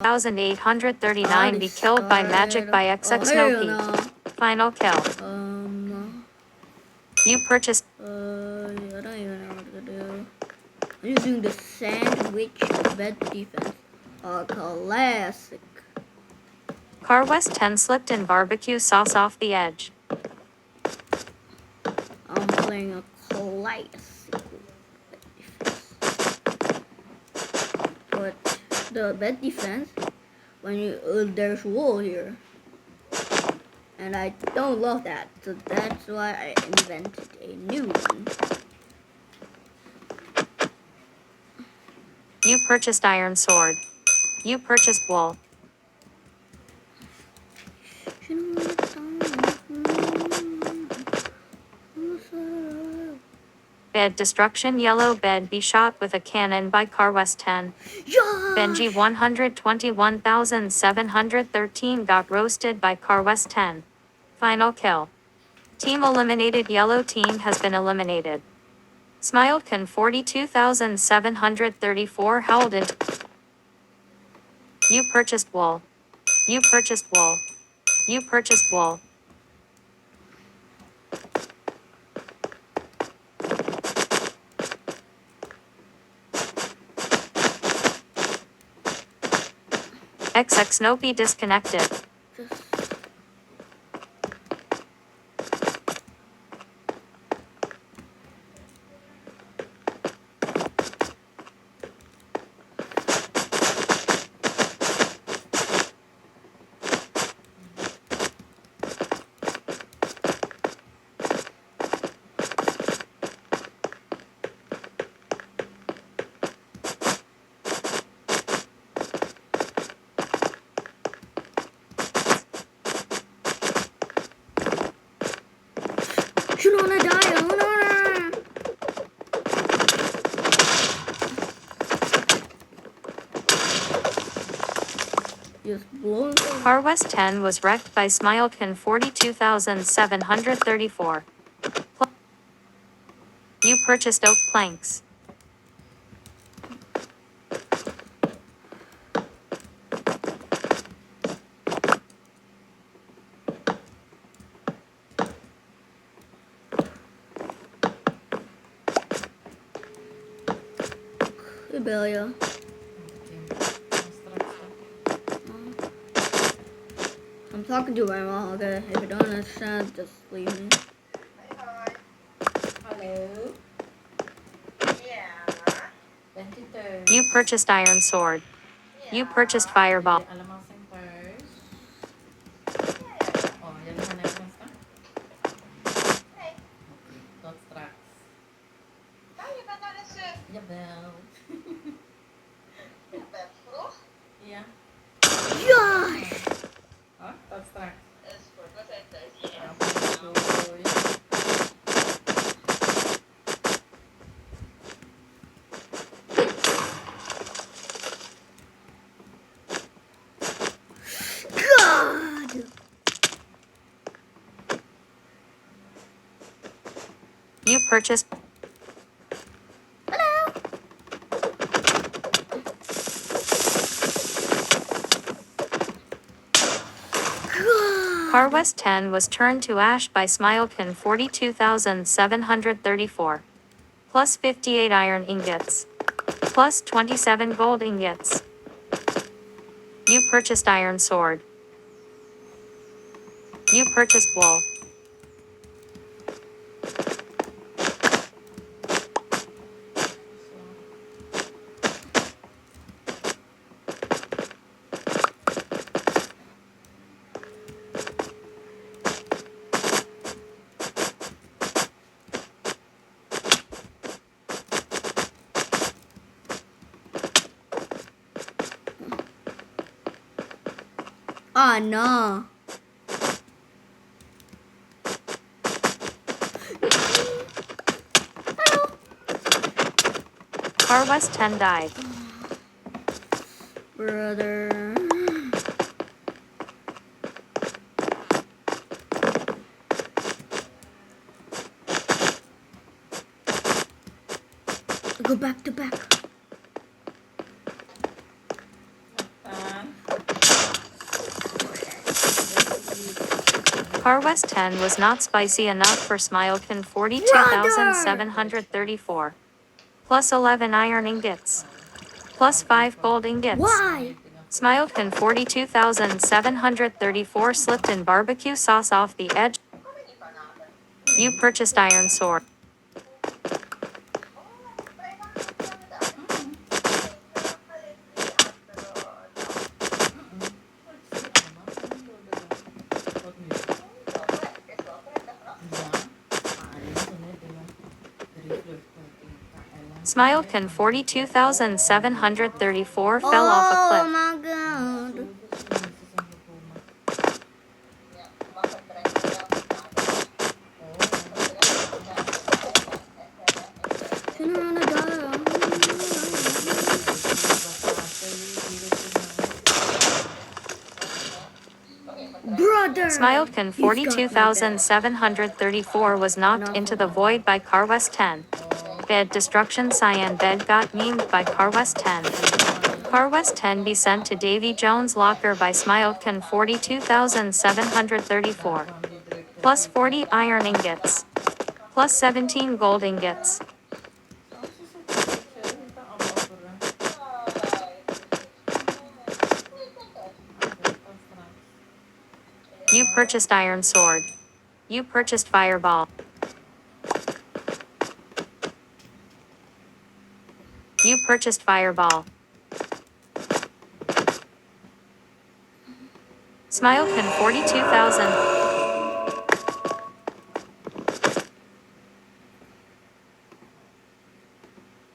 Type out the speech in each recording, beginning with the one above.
1839 be killed by magic by XX Snoopy. No. Final kill. You purchased. I don't even know what to do. I'm using the sandwich bed defense. A classic. Car West 10 slipped in barbecue sauce off the edge. I'm playing a classic bed defense. But the bed defense, when you there's wool here, and I don't love that, so that's why I invented a new one. You purchased iron sword. You purchased wool. Bed destruction. Yellow bed be shot with a cannon by Car West 10. Benji 121,713 got roasted by Car West 10. Final kill. Team eliminated. Yellow team has been eliminated. Smiledkin 42,734 howled into. You purchased wool. You purchased wool. You purchased wool. XX Snoopy disconnected. You don't wanna die, Car West 10 was wrecked by Smiledkin 42,734. You purchased oak planks. Rebellia. I'm talking to my mom, okay? If you don't understand, just leave me. Hello? Yeah. You purchased iron sword. You purchased fireball. Alam mo sing first. Oh, yan naman na yung basta. Dot tracks. Jawel. Ja. Josh! Oh, dot tracks. God! You purchased. Car West 10 was turned to ash by Smiledkin 42,734. Plus 58 iron ingots. Plus 27 gold ingots. You purchased iron sword. You purchased wool. Ah, no. Car West 10 died. Brother. Go back to back. Car West 10 was not spicy enough for Smilekin 42,734. Plus 11 iron ingots. Plus 5 gold ingots. Why? Smilekin 42,734 slipped in barbecue sauce off the edge. You purchased iron sword. Smilekin 42,734 fell off a Oh cliff. my god. Brother. Smilekin 42,734 was knocked into the void by Car West 10. Bed destruction Cyan bed got memed by Car West 10. Car West 10 be sent to Davy Jones locker by Smilekin 42,734. Plus 40 iron ingots. Plus 17 gold ingots. You purchased iron sword. You purchased fireball. You purchased fireball. Smilekin 42,000.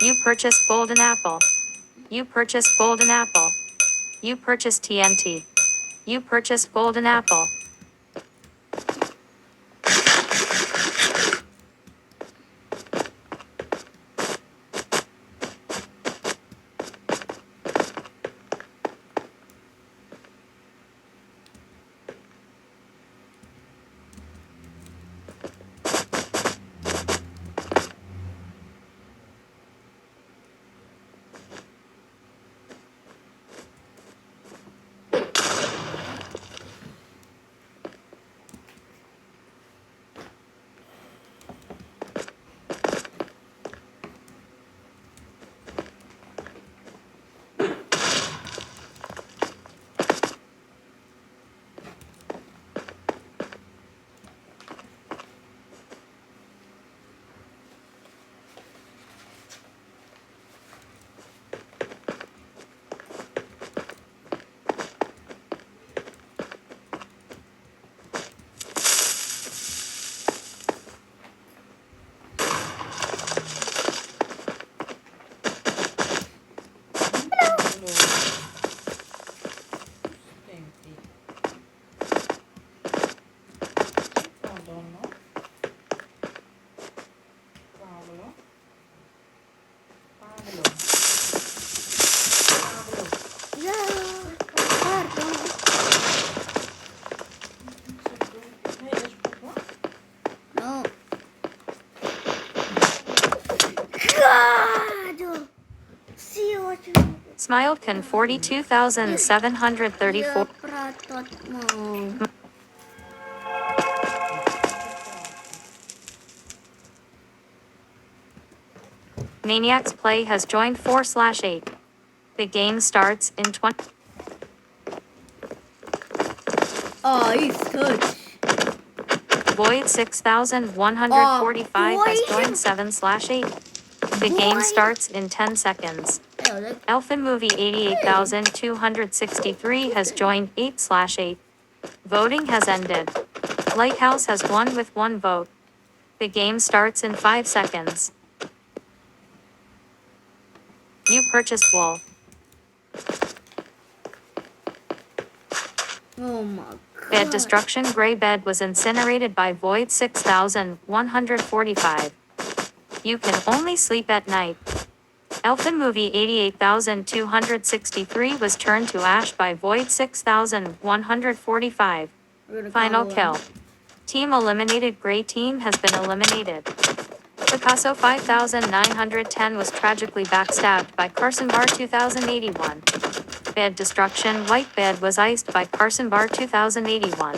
You purchased golden apple. You purchased golden apple. You purchased TNT. You purchased golden apple. No. God. See what you. Smilekin 42,734. Pratot mo. Maniac's Play has joined 4/8. The game starts in 20. Oh, he's good. Void 6,145 has Boy. joined 7/8. The game starts in 10 seconds. Oh, look. Elfin Movie 88,263 has joined 8/8. Voting has ended. Lighthouse has won with 1 vote. The game starts in 5 seconds. You purchased wool. Oh my god. Bed destruction gray bed was incinerated by Void 6,145. You can only sleep at night. Elfin Movie 88,263 was turned to ash by Void 6,145. We're gonna Final combo kill. him. Team eliminated. Gray team has been eliminated. Picasso 5910 was tragically backstabbed by Carson Bar 2081. Bed destruction. White bed was iced by Carson Bar 2081.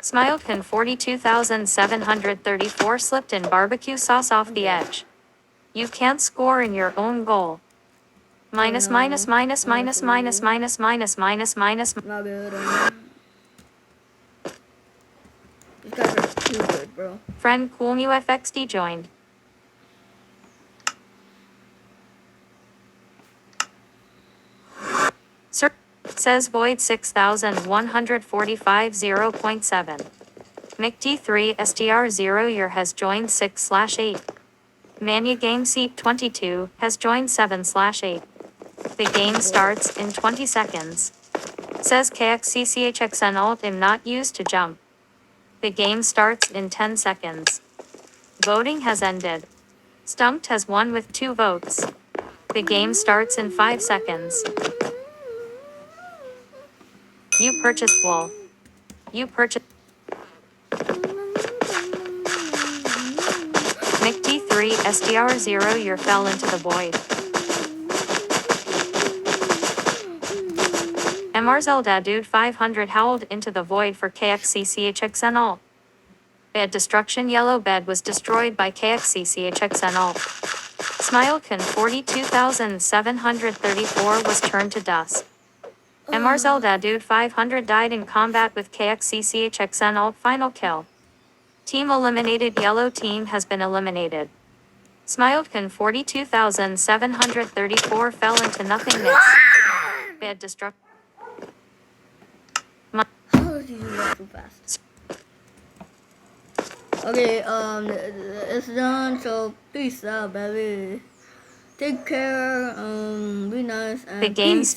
Smiled-Con 42,734 slipped in barbecue sauce off the edge. You can't score in your own goal. Minus, no. minus, minus, minus, minus, minus, minus, minus, minus. Not good. These guys are too good, bro. Friend Cool New FXD joined. Sir says Void 6145 0.7. McD3 STR0 year has joined 6/8. Mania Game Seat 22 has joined 7/8. The game starts in 20 seconds. Says KXCCHXN Alt am not used to jump. The game starts in 10 seconds. Voting has ended. Stumped has won with 2 votes. The game starts in 5 seconds. You purchased wool. You purchased McD3 SDR0 year fell into the void. MR Zelda Dude 500 howled into the void for KXCCHXN Alt. Bed destruction yellow bed was destroyed by KXCCHXN Alt. Smiled-Con 42,734 was turned to dust. MR Zelda Dude 500 died in combat with KXCCHXN Alt final kill. Team eliminated yellow team has been eliminated. Smiled-Con 42,734 fell into nothingness. Bed destruct. How did you do that so fast? Okay, it's done, so peace out, baby. Take care, be nice, and The game peace.